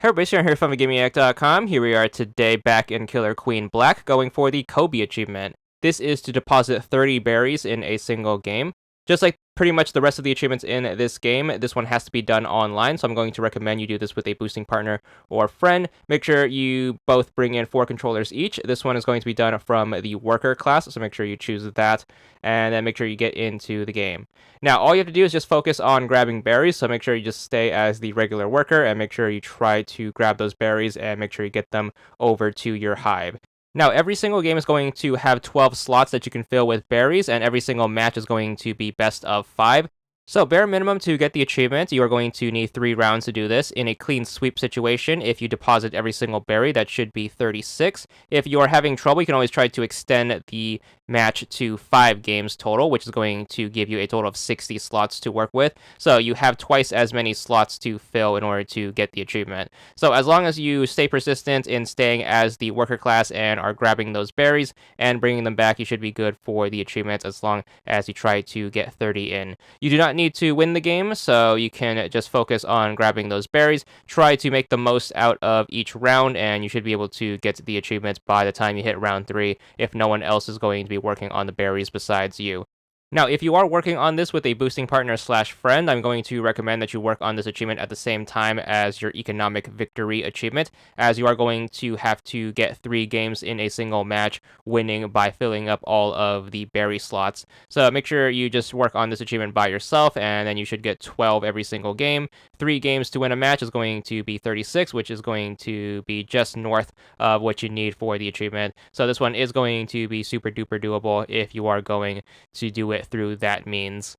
Hey everybody, Sharon here from VidGamiac.com. Here we are today back in Killer Queen Black, going for the KoBee achievement. This is to deposit 30 berries in a single game. Just like pretty much the rest of the achievements in this game, this one has to be done online, so I'm going to recommend you do this with a boosting partner or friend. Make sure you both bring in 4 controllers each. This one is going to be done from the worker class, so make sure you choose that, and then make sure you get into the game. Now, all you have to do is just focus on grabbing berries, so make sure you just stay as the regular worker, and make sure you try to grab those berries, and make sure you get them over to your hive. Now, every single game is going to have 12 slots that you can fill with berries, and every single match is going to be best of 5. So, bare minimum to get the achievement, you are going to need 3 rounds to do this. In a clean sweep situation, if you deposit every single berry, that should be 36. If you are having trouble, you can always try to extend the match to 5 games total, which is going to give you a total of 60 slots to work with. So you have twice as many slots to fill in order to get the achievement. So as long as you stay persistent in staying as the worker class and are grabbing those berries and bringing them back, you should be good for the achievements as long as you try to get 30 in. You do not need to win the game, so you can just focus on grabbing those berries. Try to make the most out of each round, and you should be able to get the achievements by the time you hit round 3 if no one else is going to be working on the berries besides you. Now, if you are working on this with a boosting partner slash friend, I'm going to recommend that you work on this achievement at the same time as your economic victory achievement, as you are going to have to get 3 games in a single match, winning by filling up all of the berry slots. So make sure you just work on this achievement by yourself, and then you should get 12 every single game. 3 games to win a match is going to be 36, which is going to be just north of what you need for the achievement. So this one is going to be super duper doable if you are going to do it through that means.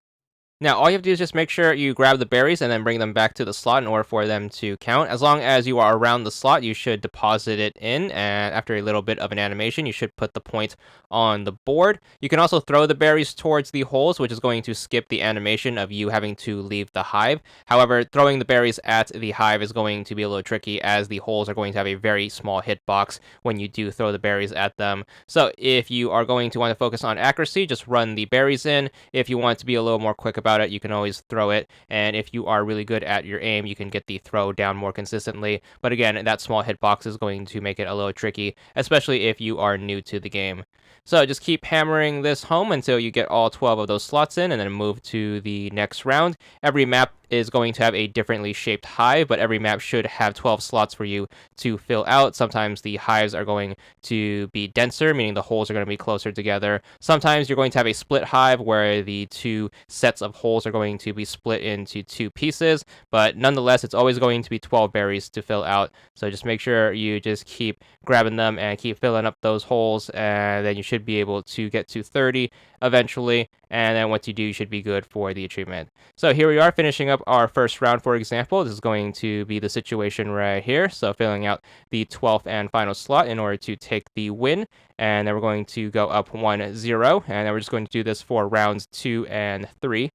Now, all you have to do is just make sure you grab the berries and then bring them back to the slot in order for them to count. As long as you are around the slot, you should deposit it in, and after a little bit of an animation, you should put the point on the board. You can also throw the berries towards the holes, which is going to skip the animation of you having to leave the hive. However, throwing the berries at the hive is going to be a little tricky, as the holes are going to have a very small hitbox when you do throw the berries at them. So if you are going to want to focus on accuracy, just run the berries in. If you want to be a little more quick about it, you can always throw it, and if you are really good at your aim, you can get the throw down more consistently. But again, that small hitbox is going to make it a little tricky, especially if you are new to the game. So just keep hammering this home until you get all 12 of those slots in, and then move to the next round. Every map is going to have a differently shaped hive, but every map should have 12 slots for you to fill out. Sometimes the hives are going to be denser, meaning the holes are going to be closer together. Sometimes you're going to have a split hive where the 2 sets of holes are going to be split into 2 pieces, but nonetheless, it's always going to be 12 berries to fill out. So just make sure you just keep grabbing them and keep filling up those holes, and then you should be able to get to 30 eventually, and then once you do, you should be good for the achievement. So here we are finishing up our first round, for example. This is going to be the situation right here. So filling out the 12th and final slot in order to take the win, and then we're going to go up 1-0, and then we're just going to do this for rounds 2 and 3.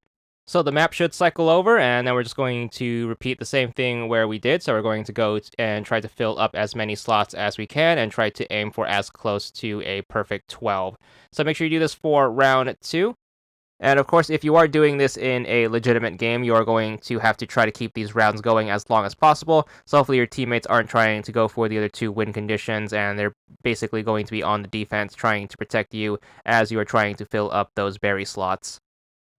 So the map should cycle over, and then we're just going to repeat the same thing where we did. So we're going to go and try to fill up as many slots as we can and try to aim for as close to a perfect 12. So make sure you do this for round 2. And of course, if you are doing this in a legitimate game, you are going to have to try to keep these rounds going as long as possible. So hopefully your teammates aren't trying to go for the other 2 win conditions, and they're basically going to be on the defense trying to protect you as you are trying to fill up those berry slots.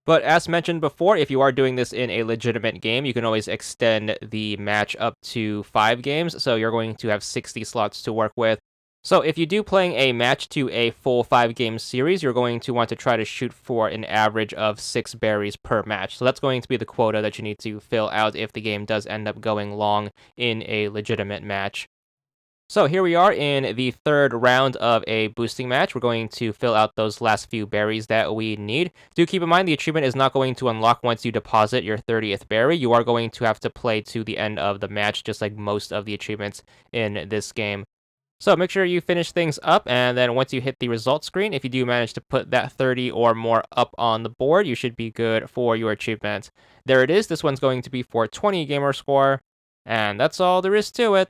But as mentioned before, if you are doing this in a legitimate game, you can always extend the match up to 5 games, so you're going to have 60 slots to work with. So if you do playing a match to a full 5-game series, you're going to want to try to shoot for an average of 6 berries per match. So that's going to be the quota that you need to fill out if the game does end up going long in a legitimate match. So here we are in the 3rd round of a boosting match. We're going to fill out those last few berries that we need. Do keep in mind the achievement is not going to unlock once you deposit your 30th berry. You are going to have to play to the end of the match, just like most of the achievements in this game. So make sure you finish things up, and then once you hit the result screen, if you do manage to put that 30 or more up on the board, you should be good for your achievement. There it is. This one's going to be for 20 gamer score, and that's all there is to it.